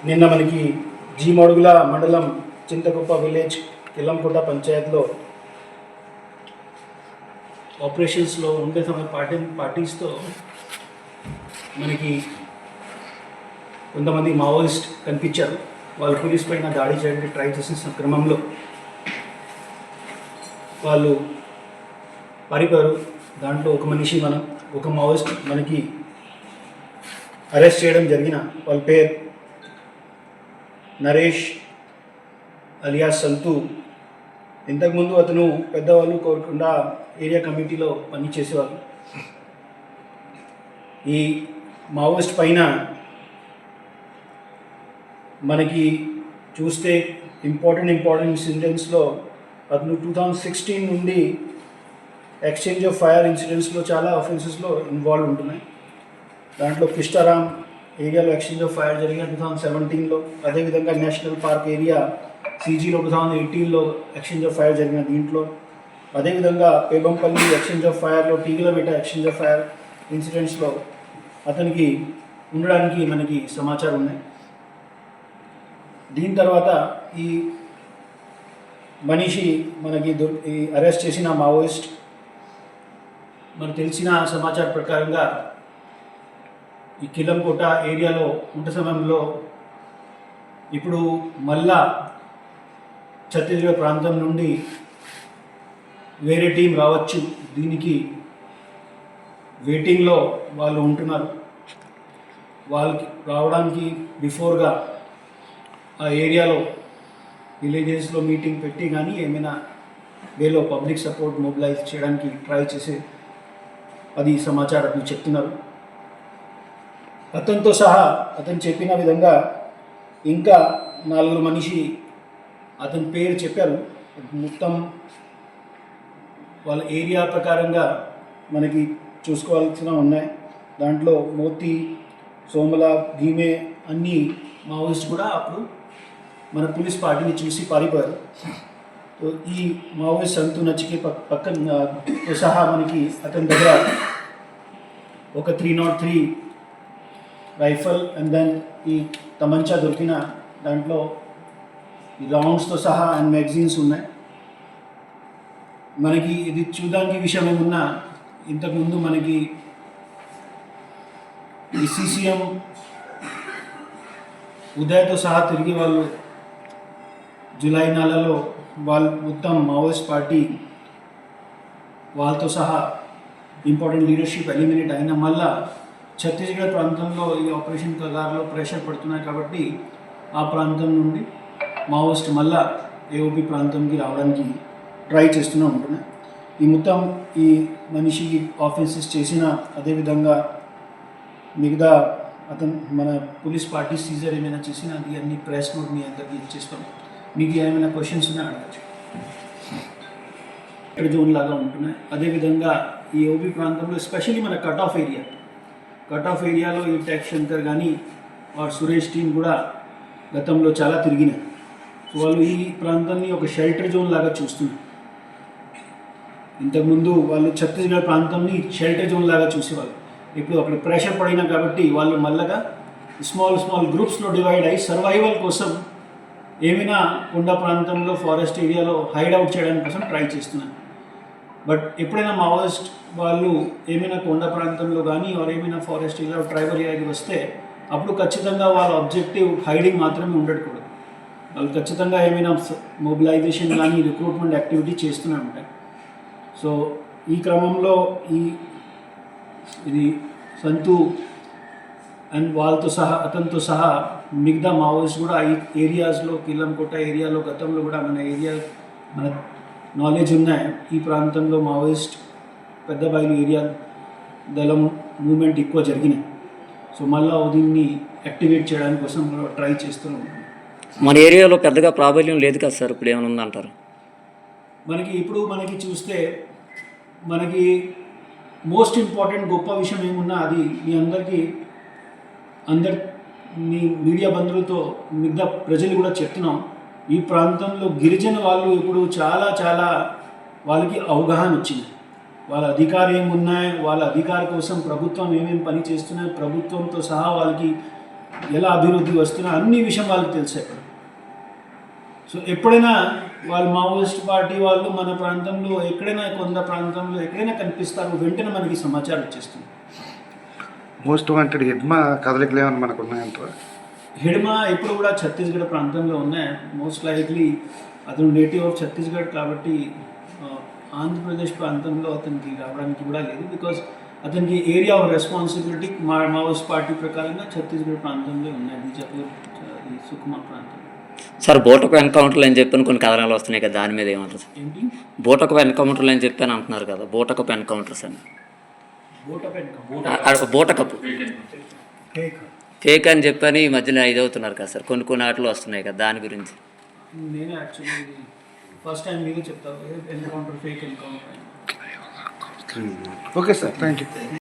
నిన్న మనకి జీమడుగుల మండలం చింతకుప్ప విలేజ్ కిల్లంకోట పంచాయత్లో ఆపరేషన్స్లో ఉండే సమయ పార్టీస్తో మనకి కొంతమంది మావోయిస్ట్ కనిపించారు. వాళ్ళు పోలీస్ పైన దాడి చేయడానికి ట్రై చేసిన క్రమంలో వాళ్ళు పారిపోయారు. దాంట్లో ఒక మావోయిస్ట్ మనకి అరెస్ట్ చేయడం జరిగిన. వాళ్ళ పేరు నరేష్ అలియాస్ సంతు. ఇంతకుముందు అతను పెద్దవాళ్ళు కోరుకుండా ఏరియా కమిటీలో పనిచేసేవాళ్ళు. ఈ మావోయిస్ట్ పైన మనకి చూస్తే ఇంపార్టెంట్ ఇన్సిడెంట్స్లో అతను 2016 నుండి ఎక్స్చేంజ్ ఆఫ్ ఫైర్ ఇన్సిడెంట్స్లో చాలా అఫెన్సెస్లో ఇన్వాల్వ్ ఉంటున్నాయి. దాంట్లో కిష్టారాం ఏరియాలో ఎక్స్చేంజ్ ఆఫ్ ఫైర్ జరిగిన 2017లో, అదేవిధంగా నేషనల్ పార్క్ ఏరియా CGలో 2018లో ఎక్స్చేంజ్ ఆఫ్ ఫైర్ జరిగిన దీంట్లో, అదేవిధంగా పేబంపల్లి ఎక్స్చేంజ్ ఆఫ్ ఫైర్లో, టీగిలమెట ఎక్స్చేంజ్ ఆఫ్ ఫైర్ ఇన్సిడెంట్స్లో అతనికి ఉండడానికి మనకి సమాచారం ఉన్నాయి. దీని తర్వాత ఈ మనిషి మనకి ఈ అరెస్ట్ చేసిన మావోయిస్ట్ మనకు తెలిసిన సమాచారం ప్రకారంగా ఈ కిల్లంకోట ఏరియాలో ఉండే సమయంలో ఇప్పుడు మళ్ళా ఛత్తీస్గఢ్ ప్రాంతం నుండి వేరే టీం రావచ్చు, దీనికి వెయిటింగ్లో వాళ్ళు ఉంటున్నారు. వాళ్ళకి రావడానికి బిఫోర్గా ఆ ఏరియాలో విలేజెస్లో మీటింగ్ పెట్టి కానీ ఏమైనా వేలో పబ్లిక్ సపోర్ట్ మొబిలైజ్ చేయడానికి ట్రై చేసే అది సమాచారం చెప్తున్నారు. అతనితో సహా అతను చెప్పిన విధంగా ఇంకా 4 మనిషి అతని పేరు చెప్పారు. మొత్తం వాళ్ళ ఏరియా ప్రకారంగా మనకి చూసుకోవాల్సిన ఉన్నాయి. దాంట్లో మోతి, సోమల, భీమే అన్ని మావోయిస్ట్ కూడా అప్పుడు మన పోలీస్ పార్టీని చూసి పారిపోయారు. ఈ మావోయిస్ట్ సంతు నచ్చికి పక్కన సహా మనకి అతని దగ్గర ఒక 303 రైఫల్ అండ్ దెన్ ఈ తమంచా దొరికిన. దాంట్లో ఈ రౌండ్స్తో సహా అండ్ మ్యాగజైన్స్ ఉన్నాయి. మనకి ఇది చూడడానికి విషయం ఏమున్నా ఇంతకుముందు మనకి ఈ CCM ఉదయ్తో సహా తిరిగి వాళ్ళు జూలై నెలలో వాళ్ళు మొత్తం మావోయిస్ట్ పార్టీ వాళ్ళతో సహా ఇంపార్టెంట్ లీడర్షిప్ ఎలిమినేట్ అయిన మళ్ళా ఛత్తీస్గఢ్ ప్రాంతంలో ఈ ఆపరేషన్ కగార్లో ప్రెషర్ పడుతున్నాయి కాబట్టి ఆ ప్రాంతం నుండి మావోయిస్ట్ మళ్ళా AOP ప్రాంతంకి రావడానికి ట్రై చేస్తూనే ఉంటున్నాయి. ఈ మొత్తం ఈ మనిషికి ఆఫెన్సెస్ చేసిన, అదేవిధంగా మిగతా అతను మన పోలీస్ పార్టీ సీజర్ ఏమైనా చేసినా అది అన్ని ప్రెస్ నోట్ మీ అందరికీ ఇచ్చేస్తాం. మీకు ఏమైనా క్వశ్చన్స్ ఉన్నా అడగచ్చు. ఇక్కడ జోన్ లాగా ఉంటున్నాయి. అదేవిధంగా ఈ OP ప్రాంతంలో ఎస్పెషల్లీ మన కట్ ఆఫ్ ఏరియాలో ఈ ట్యాక్ శంకర్ కానీ సురేష్ టీం కూడా గతంలో చాలా తిరిగినాయి. సో వాళ్ళు ఈ ప్రాంతాన్ని ఒక షెల్టర్ జోన్ లాగా చూస్తున్నారు. ఇంతకుముందు వాళ్ళు ఛత్తీస్గఢ్ ప్రాంతాన్ని షెల్టర్ జోన్ లాగా చూసేవాళ్ళు. ఇప్పుడు అక్కడ ప్రెషర్ పడినా కాబట్టి వాళ్ళు మళ్ళగా స్మాల్ గ్రూప్స్లో డివైడ్ అయ్యి సర్వైవల్ కోసం ఏమైనా కొండ ప్రాంతంలో ఫారెస్ట్ ఏరియాలో హైడ్ అవుట్ చేయడానికి కోసం ట్రై చేస్తున్నారు. బట్ ఎప్పుడైనా మావోయిస్ట్ వాళ్ళు ఏమైనా కొండ ప్రాంతంలో కానీ ఏమైనా ఫారెస్ట్ ఏరియా ట్రైబల్ ఏరియాకి వస్తే అప్పుడు ఖచ్చితంగా వాళ్ళ ఆబ్జెక్టివ్ హైడింగ్ మాత్రమే ఉండకూడదు. వాళ్ళు ఖచ్చితంగా ఏమైనా మొబిలైజేషన్ కానీ రిక్రూట్మెంట్ యాక్టివిటీ చేస్తూనే ఉంటాయి. సో ఈ క్రమంలో ఇది సంతు అండ్ అతనితో సహా మిగతా మావోయిస్ట్ కూడా ఈ ఏరియాస్లో కిల్లంకోట ఏరియాలో గతంలో కూడా మన నాలెడ్జ్ ఉన్నాయి. ఈ ప్రాంతంలో మావోయిస్ట్ పెద్ద బయలు ఏరియా దళం మూవ్మెంట్ ఎక్కువ జరిగినాయి. సో మళ్ళీ దీన్ని యాక్టివేట్ చేయడానికి కోసం ట్రై చేస్తున్నాం. మన ఏరియాలో పెద్దగా ప్రాబల్యం లేదు కదా సార్, ఇప్పుడు ఏమైనా ఉందంటారు? మనకి చూస్తే మనకి మోస్ట్ ఇంపార్టెంట్ గొప్ప విషయం ఏమున్నా అది మీ మీడియా బంధువులతో మిగతా ప్రజలు కూడా చెప్తున్నాం. ఈ ప్రాంతంలో గిరిజన వాళ్ళు ఇప్పుడు చాలా వాళ్ళకి అవగాహన వచ్చింది. వాళ్ళ అధికారం ఏమున్నాయి, వాళ్ళ అధికారం కోసం ప్రభుత్వం ఏమేమి పని చేస్తున్నాయి, ప్రభుత్వంతో సహా వాళ్ళకి ఎలా అభివృద్ధి వస్తున్నా అన్ని విషయం వాళ్ళకి తెలుసు అక్కడ. సో ఎప్పుడైనా వాళ్ళు మావోయిస్ట్ పార్టీ వాళ్ళు మన ప్రాంతంలో ఎక్కడైనా కొండ ప్రాంతంలో ఎక్కడైనా కనిపిస్తారు, వెంటనే మనకి సమాచారం వచ్చేస్తుంది. మోస్ట్ వాంటెడ్ హిడ్మా కదలికలు ఏమైనా మనకు ఉన్నాయంటారా? హిడ్మా ఇప్పుడు కూడా ఛత్తీస్గఢ్ ప్రాంతంలో ఉన్నాయి. మోస్ట్ లైక్లీ అతను నేటివ్ ఆఫ్ ఛత్తీస్గఢ్ కాబట్టి ఆంధ్రప్రదేశ్ ప్రాంతంలో అతనికి రావడానికి కూడా లేదు. బికాజ్ అతనికి area of responsibility Maoist party ప్రకారంగా ఛత్తీస్గఢ్ ప్రాంతంలో ఉన్నాయి, బీజాపూర్ ఈ సుకుమా ప్రాంతం. సార్ బోటకు ఎన్కౌంటర్లు అని చెప్పని కొన్ని కథనాలు వస్తున్నాయి కదా, దాని మీద ఏమంటారు సార్? ఏంటి బోటకు ఎన్కౌంటర్లు అని చెప్పని అంటున్నారు కదా, బోటకపు ఎన్కౌంటర్స్ అని. బోటకపు ఫేక్ అని చెప్పని ఈ మధ్యలో ఇదవుతున్నారు కదా సార్, కొన్ని ఆటలు వస్తున్నాయి కదా, దాని గురించి. నేను యాక్చువల్లీ ఫస్ట్ టైం మీరే చెప్తాను encounter, fake encounter. Okay sir, thank you.